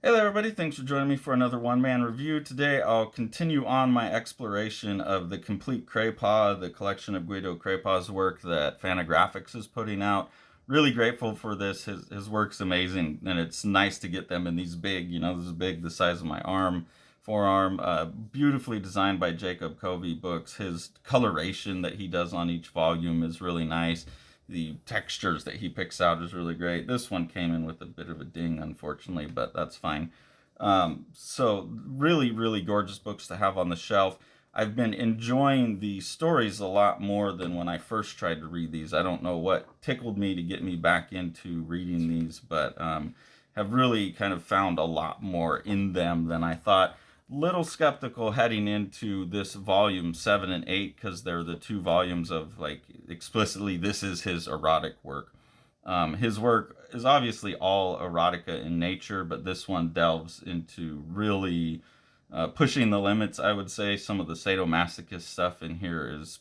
Hey there, everybody. Thanks for joining me for another one-man review. Today, I'll continue on my exploration of the Complete Crepa, the collection of Guido Crepax's work that Fantagraphics is putting out. Really grateful for this. His work's amazing, and it's nice to get them in these big, this is big, the size of my forearm. Beautifully designed by Jacob Covey books. His coloration that he does on each volume is really nice. The textures that he picks out is really great. This one came in with a bit of a ding, unfortunately, but that's fine. So really, really gorgeous books to have on the shelf. I've been enjoying the stories a lot more than when I first tried to read these. I don't know what tickled me to get me back into reading these, but have really kind of found a lot more in them than I thought. Little skeptical heading into this volume 7 and 8 because they're the two volumes of, like, explicitly this is his erotic work. His work is obviously all erotica in nature, but this one delves into really pushing the limits. I would say some of the sadomasochist stuff in here is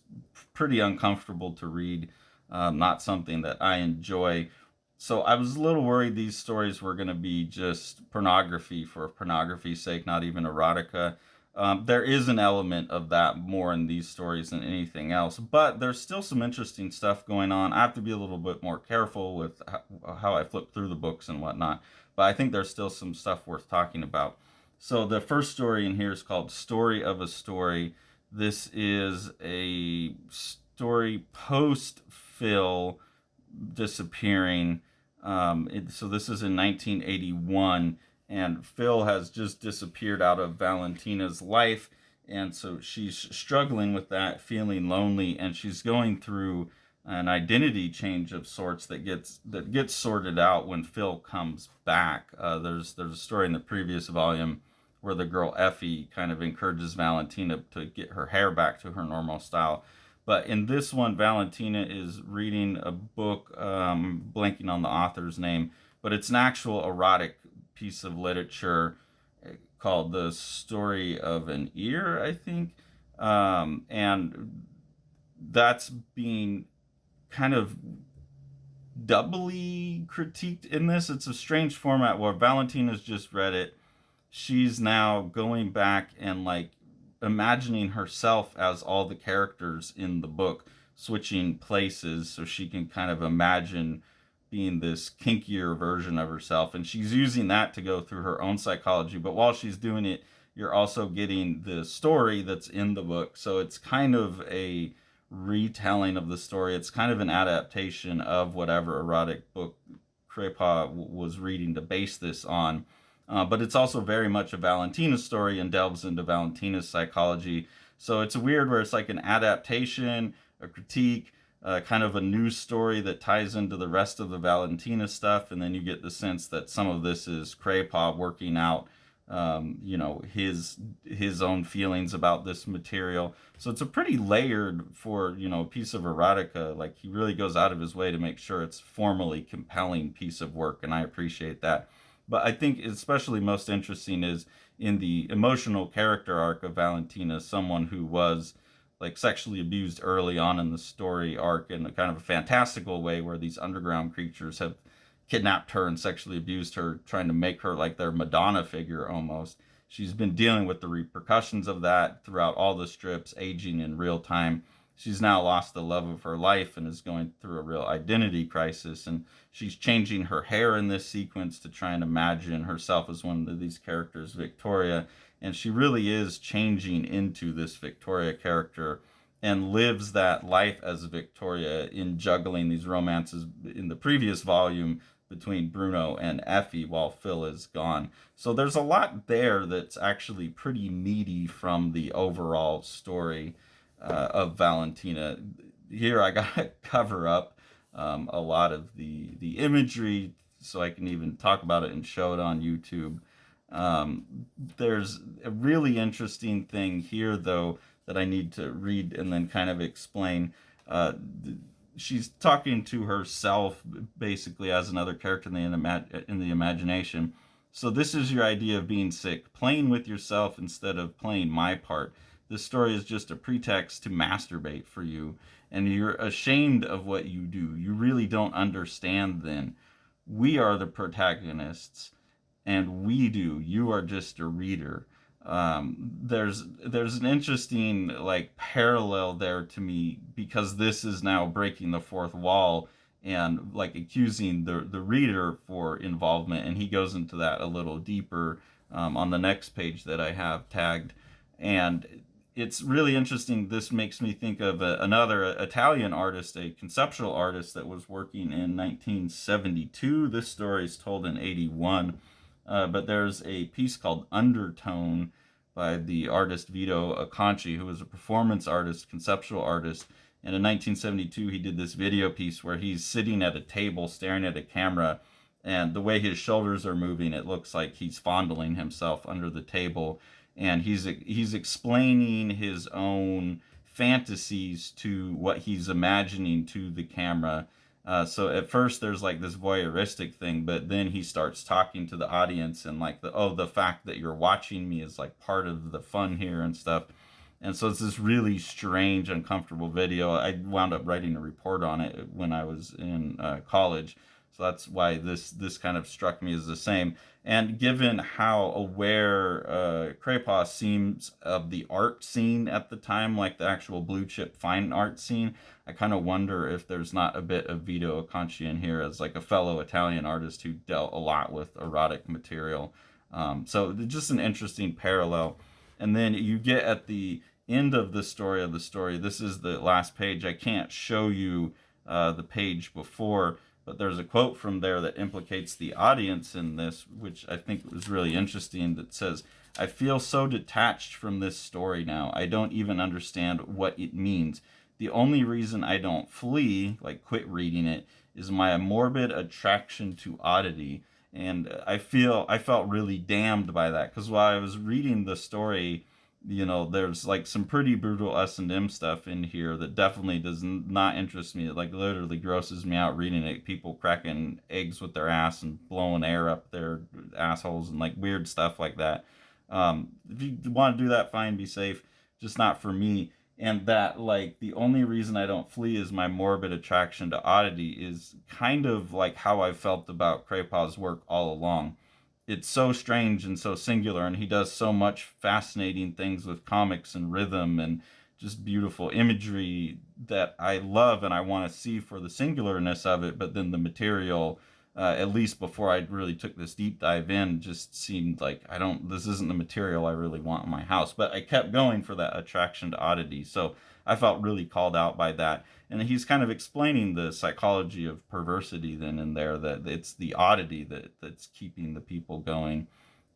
pretty uncomfortable to read, not something that I enjoy. So I was a little worried these stories were going to be just pornography for pornography's sake, not even erotica. There is an element of that more in these stories than anything else, but there's still some interesting stuff going on. I have to be a little bit more careful with how I flip through the books and whatnot, but I think there's still some stuff worth talking about. So the first story in here is called Story of a Story. This is a story post Phil disappearing. So this is in 1981, and Phil has just disappeared out of Valentina's life, and so she's struggling with that, feeling lonely, and she's going through an identity change of sorts that gets sorted out when Phil comes back. There's a story in the previous volume where the girl Effie kind of encourages Valentina to get her hair back to her normal style. But in this one, Valentina is reading a book, blanking on the author's name, but it's an actual erotic piece of literature called The Story of an Ear, I think. And that's being kind of doubly critiqued in this. It's a strange format where Valentina's just read it. She's now going back and, like, imagining herself as all the characters in the book, switching places so she can kind of imagine being this kinkier version of herself. And she's using that to go through her own psychology. But while she's doing it, you're also getting the story that's in the book. So it's kind of a retelling of the story. It's kind of an adaptation of whatever erotic book Crepa was reading to base this on. But it's also very much a Valentina story and delves into Valentina's psychology. So it's weird where it's like an adaptation, a critique, kind of a news story that ties into the rest of the Valentina stuff. And then you get the sense that some of this is Crepa working out, his own feelings about this material. So it's a pretty layered for, a piece of erotica. Like, he really goes out of his way to make sure it's formally compelling piece of work. And I appreciate that. But I think especially most interesting is in the emotional character arc of Valentina, someone who was, like, sexually abused early on in the story arc in a kind of a fantastical way where these underground creatures have kidnapped her and sexually abused her, trying to make her like their Madonna figure almost. She's been dealing with the repercussions of that throughout all the strips, aging in real time. She's now lost the love of her life and is going through a real identity crisis. And she's changing her hair in this sequence to try and imagine herself as one of these characters, Victoria. And she really is changing into this Victoria character and lives that life as Victoria in juggling these romances in the previous volume between Bruno and Effie while Phil is gone. So there's a lot there that's actually pretty meaty from the overall story of Valentina. Here I gotta cover up a lot of the imagery so I can even talk about it and show it on YouTube. There's a really interesting thing here, though, that I need to read and then kind of explain. She's talking to herself basically as another character in the imagination. So this is your idea of being sick, playing with yourself instead of playing my part. This story is just a pretext to masturbate for you, and you're ashamed of what you do. You really don't understand then. We are the protagonists, and we do. You are just a reader. There's an interesting like parallel there to me, because this is now breaking the fourth wall and like accusing the reader for involvement, and he goes into that a little deeper on the next page that I have tagged. And it's really interesting. This makes me think of another Italian artist, a conceptual artist that was working in 1972. This story is told in 81. But there's a piece called Undertone by the artist Vito Acconci, who was a performance artist, conceptual artist. And in 1972, he did this video piece where he's sitting at a table staring at a camera, and the way his shoulders are moving, it looks like he's fondling himself under the table. And he's explaining his own fantasies to what he's imagining to the camera. So at first there's like this voyeuristic thing, but then he starts talking to the audience, and like the fact that you're watching me is like part of the fun here and stuff. And so it's this really strange, uncomfortable video. I wound up writing a report on it when I was in college. So that's why this kind of struck me as the same. And given how aware Crepax seems of the art scene at the time, like the actual blue chip fine art scene, I kind of wonder if there's not a bit of Vito Acconci in here as like a fellow Italian artist who dealt a lot with erotic material. So just an interesting parallel. And then you get at the end of the story. This is the last page. I can't show you the page before, but there's a quote from there that implicates the audience in this, which I think was really interesting, that says, "I feel so detached from this story now. I don't even understand what it means. The only reason I don't flee, like quit reading it, is my morbid attraction to oddity." And I felt really damned by that, because while I was reading the story, there's like some pretty brutal S&M stuff in here that definitely does not interest me. It like literally grosses me out reading it. People cracking eggs with their ass and blowing air up their assholes and like weird stuff like that. If you want to do that, fine, be safe. Just not for me. And that like the only reason I don't flee is my morbid attraction to oddity is kind of like how I felt about Crepax's work all along. It's so strange and so singular, and he does so much fascinating things with comics and rhythm and just beautiful imagery that I love and I want to see for the singularness of it. But then the material, at least before I really took this deep dive in, just seemed like this isn't the material I really want in my house. But I kept going for that attraction to oddity. So I felt really called out by that. And he's kind of explaining the psychology of perversity then in there, that it's the oddity that's keeping the people going.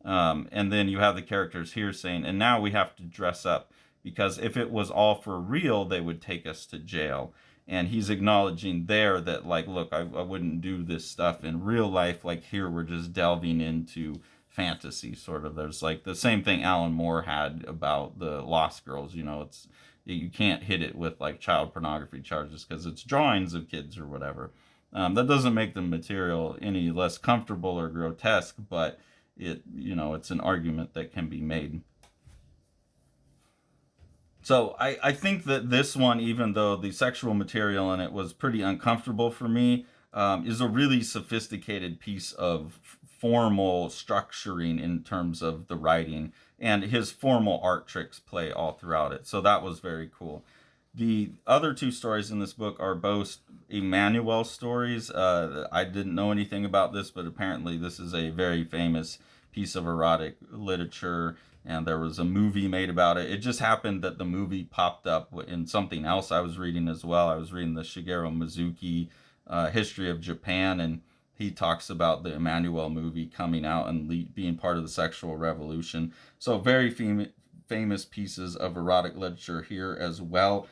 And then you have the characters here saying, and now we have to dress up, because if it was all for real, they would take us to jail. And he's acknowledging there that, like, look, I wouldn't do this stuff in real life. Like, here we're just delving into fantasy, sort of. There's like the same thing Alan Moore had about the Lost Girls. You can't hit it with like child pornography charges because it's drawings of kids or whatever. That doesn't make the material any less comfortable or grotesque, but it's an argument that can be made. So I think that this one, even though the sexual material in it was pretty uncomfortable for me, is a really sophisticated piece of formal structuring in terms of the writing, and his formal art tricks play all throughout it. So that was very cool. The other two stories in this book are both Emmanuel stories. I didn't know anything about this, but apparently this is a very famous piece of erotic literature, and there was a movie made about it. It just happened that the movie popped up in something else I was reading as well. I was reading the Shigeru Mizuki History of Japan, and he talks about the Emmanuel movie coming out and being part of the sexual revolution. So very famous pieces of erotic literature here as well.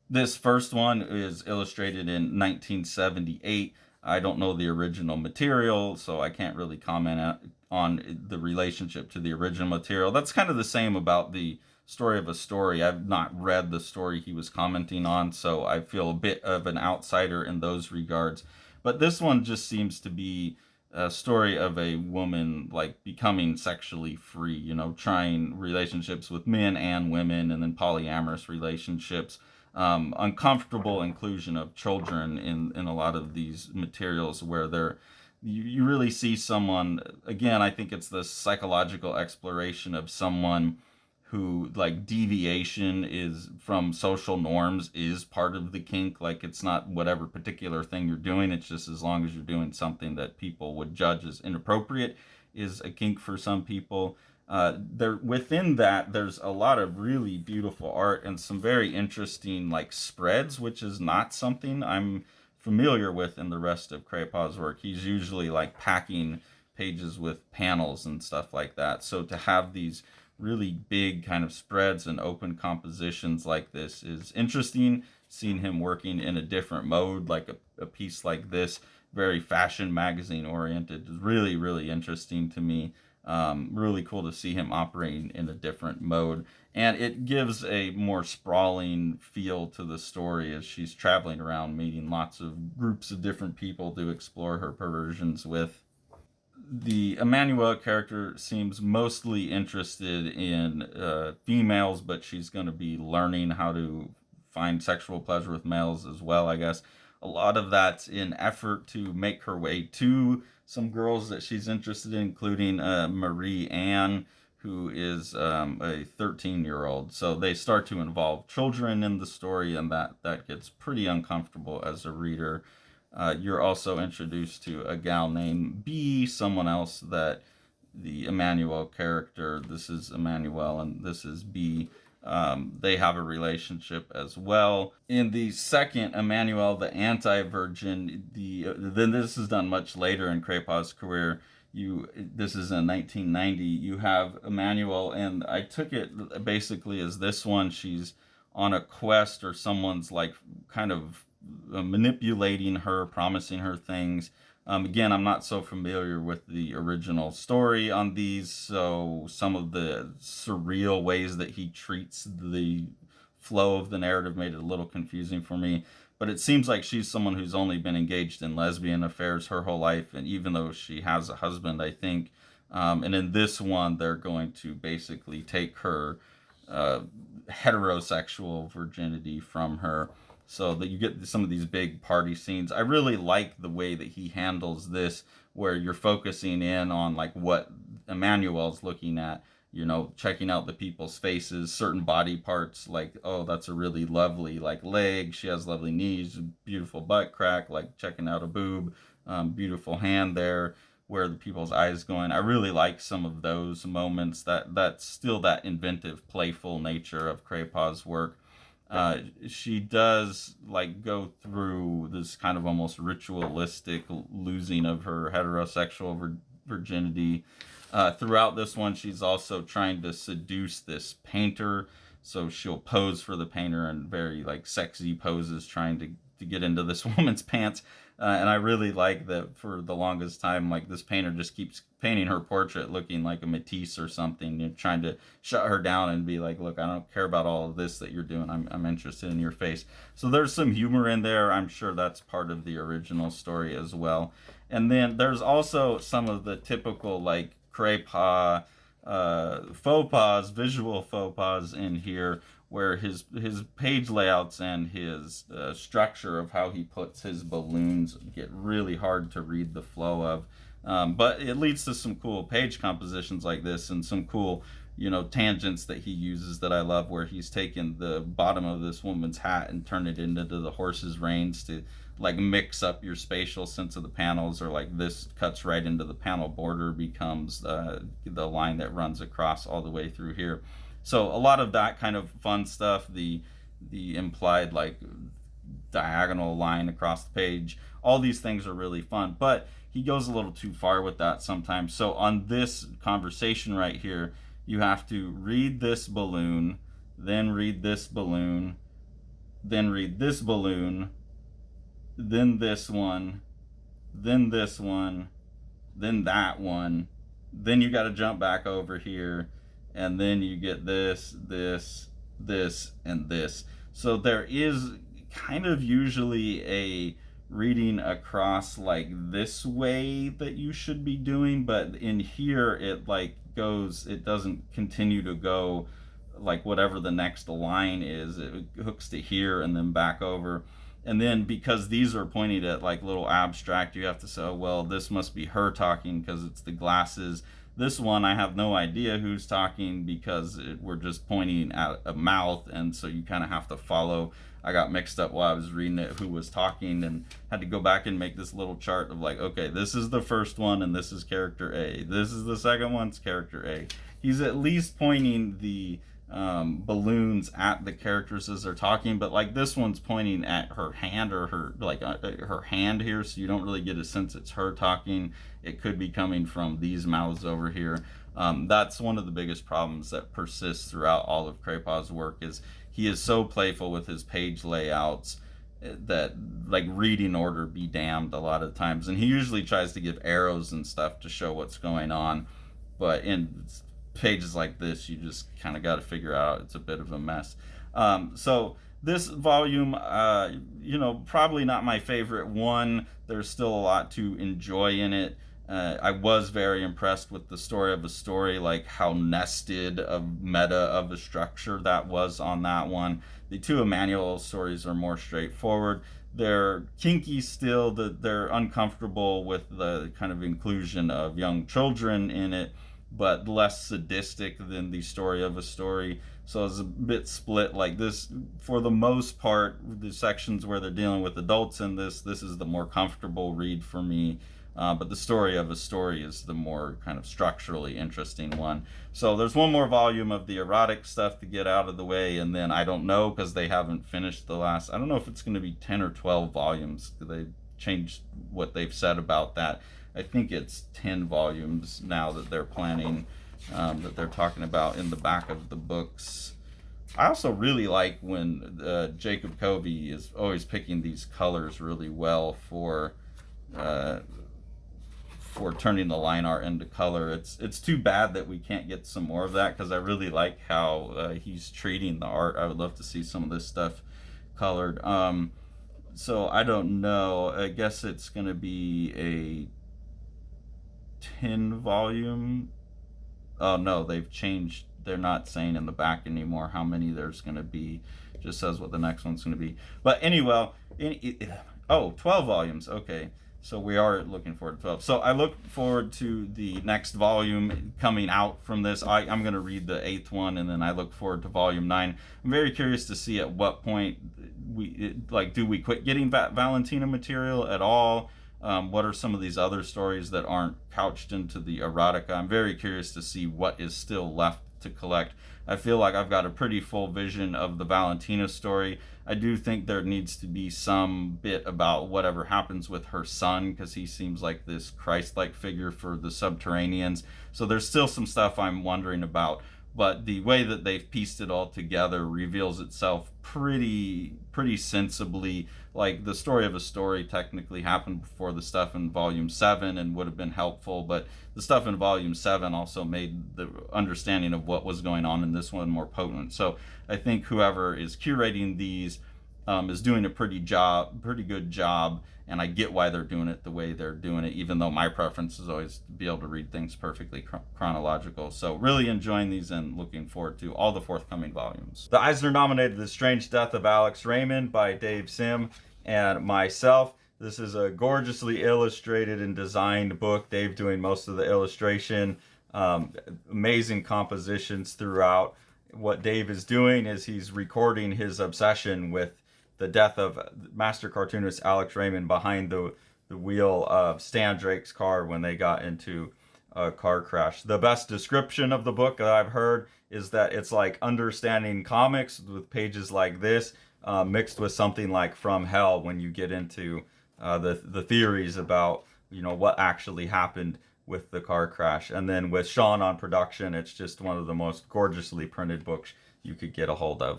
This first one is illustrated in 1978. I don't know the original material, so I can't really comment on the relationship to the original material. That's kind of the same about the Story of a Story. I've not read the story he was commenting on, so I feel a bit of an outsider in those regards. But this one just seems to be a story of a woman like becoming sexually free, trying relationships with men and women, and then polyamorous relationships. Uncomfortable inclusion of children in a lot of these materials, where you really see someone, again, I think it's the psychological exploration of someone who, like, deviation is from social norms is part of the kink. Like, it's not whatever particular thing you're doing, it's just as long as you're doing something that people would judge as inappropriate is a kink for some people. There within that, there's a lot of really beautiful art and some very interesting like spreads, which is not something I'm familiar with in the rest of Crepaw's work. He's usually like packing pages with panels and stuff like that. So to have these really big kind of spreads and open compositions like this is interesting. Seeing him working in a different mode, like a piece like this, very fashion magazine oriented, is really, really interesting to me. Really cool to see him operating in a different mode. And it gives a more sprawling feel to the story as she's traveling around meeting lots of groups of different people to explore her perversions with. The Emmanuel character seems mostly interested in females, but she's going to be learning how to find sexual pleasure with males as well, I guess. A lot of that's in effort to make her way to some girls that she's interested in, including Marie Anne, who is a 13-year-old. So they start to involve children in the story, and that gets pretty uncomfortable as a reader. You're also introduced to a gal named B, someone else that the Emmanuel character, this is Emmanuel and this is B, they have a relationship as well. In the second, Emmanuel, the anti-virgin, then this is done much later in Crepaw's career. This is in 1990. You have Emmanuel, and I took it basically as this one. She's on a quest, or someone's like kind of manipulating her, promising her things. Again, I'm not so familiar with the original story on these, so some of the surreal ways that he treats the flow of the narrative made it a little confusing for me. But it seems like she's someone who's only been engaged in lesbian affairs her whole life, and even though she has a husband, I think. And in this one, they're going to basically take her heterosexual virginity from her, so that you get some of these big party scenes. I really like the way that he handles this, where you're focusing in on like what Emmanuel's looking at, checking out the people's faces, certain body parts, like, oh, that's a really lovely like leg, she has lovely knees, beautiful butt crack, like checking out a boob, beautiful hand there, where the people's eyes going. I really like some of those moments. That's still that inventive, playful nature of Crepaw's work. She does like go through this kind of almost ritualistic losing of her heterosexual virginity. Throughout this one, she's also trying to seduce this painter, so she'll pose for the painter in very like sexy poses, trying to get into this woman's pants. And I really like that for the longest time, like this painter just keeps painting her portrait looking like a Matisse or something, trying to shut her down and be like, look, I don't care about all of this that you're doing. I'm interested in your face. So there's some humor in there. I'm sure that's part of the original story as well. And then there's also some of the typical like Crepa faux pas, visual faux pas in here, where his page layouts and his structure of how he puts his balloons get really hard to read the flow of. But it leads to some cool page compositions like this, and some cool, tangents that he uses that I love, where he's taken the bottom of this woman's hat and turned it into the horse's reins to like mix up your spatial sense of the panels, or like this cuts right into the panel border, becomes the line that runs across all the way through here. So a lot of that kind of fun stuff, the implied like diagonal line across the page, all these things are really fun, but he goes a little too far with that sometimes. So on this conversation right here, you have to read this balloon, then read this balloon, then read this balloon, then this one, then this one, then that one, then you got to jump back over here, and then you get this, and this. So there is kind of usually a reading across like this way that you should be doing, but in here it like goes, it doesn't continue to go like whatever the next line is, it hooks to here and then back over. And then because these are pointed at like little abstract, you have to say, oh, well, this must be her talking because it's the glasses. This one, I have no idea who's talking because we're just pointing at a mouth, and so you kind of have to follow. I got mixed up while I was reading it who was talking, and had to go back and make this little chart of like, okay, this is the first one, and this is character A. This is the second one's character A. He's at least pointing the balloons at the characters as they're talking, but like this one's pointing at her hand, or her hand here, so you don't really get a sense it's her talking. It could be coming from these mouths over here. That's one of the biggest problems that persists throughout all of Crepax's work, is he is so playful with his page layouts that like reading order be damned a lot of times, and he usually tries to give arrows and stuff to show what's going on, but in pages like this you just kind of got to figure out it's a bit of a mess. So this volume, probably not my favorite one. There's still a lot to enjoy in it. I was very impressed with the story of a story, like how nested of meta of a structure that was on that one. The two Emmanuel stories are more straightforward. They're kinky still, they're uncomfortable with the kind of inclusion of young children in it, but less sadistic than the story of a story. So it's a bit split like this. For the most part, the sections where they're dealing with adults in this is the more comfortable read for me. But the story of a story is the more kind of structurally interesting one. So there's one more volume of the erotic stuff to get out of the way, and then I don't know, because they haven't finished the last, I don't know if it's going to be 10 or 12 volumes. They changed what they've said about that. I think it's 10 volumes now that they're planning, that they're talking about in the back of the books. I also really like when Jacob Covey is always picking these colors really well for turning the line art into color. It's too bad that we can't get some more of that, because I really like how he's treating the art. I would love to see some of this stuff colored. So I don't know. I guess it's going to be a 10 volume. Oh no, they've changed. They're not saying in the back anymore how many there's going to be. It just says what the next one's going to be. But anyway, 12 volumes. Okay. So we are looking forward to 12. So I look forward to the next volume coming out from this. I'm going to read the 8th one, and then I look forward to volume 9. I'm very curious to see at what point do we quit getting Valentina material at all? What are some of these other stories that aren't couched into the erotica? I'm very curious to see what is still left to collect. I feel like I've got a pretty full vision of the Valentina story. I do think there needs to be some bit about whatever happens with her son, because he seems like this Christ-like figure for the Subterraneans. So there's still some stuff I'm wondering about, but the way that they've pieced it all together reveals itself pretty sensibly. Like the story of a story technically happened before the stuff in volume 7 and would have been helpful, but the stuff in volume 7 also made the understanding of what was going on in this one more potent. So I think whoever is curating these is doing a pretty good job, and I get why they're doing it the way they're doing it, even though my preference is always to be able to read things perfectly chronological. So really enjoying these and looking forward to all the forthcoming volumes. The Eisner nominated The Strange Death of Alex Raymond by Dave Sim and myself. This is a gorgeously illustrated and designed book. Dave doing most of the illustration. Amazing compositions throughout. What Dave is doing is he's recording his obsession with the death of master cartoonist Alex Raymond behind the wheel of Stan Drake's car when they got into a car crash. The best description of the book that I've heard is that it's like understanding comics with pages like this, mixed with something like From Hell, when you get into the theories about what actually happened with the car crash. And then with Sean on production, it's just one of the most gorgeously printed books you could get a hold of.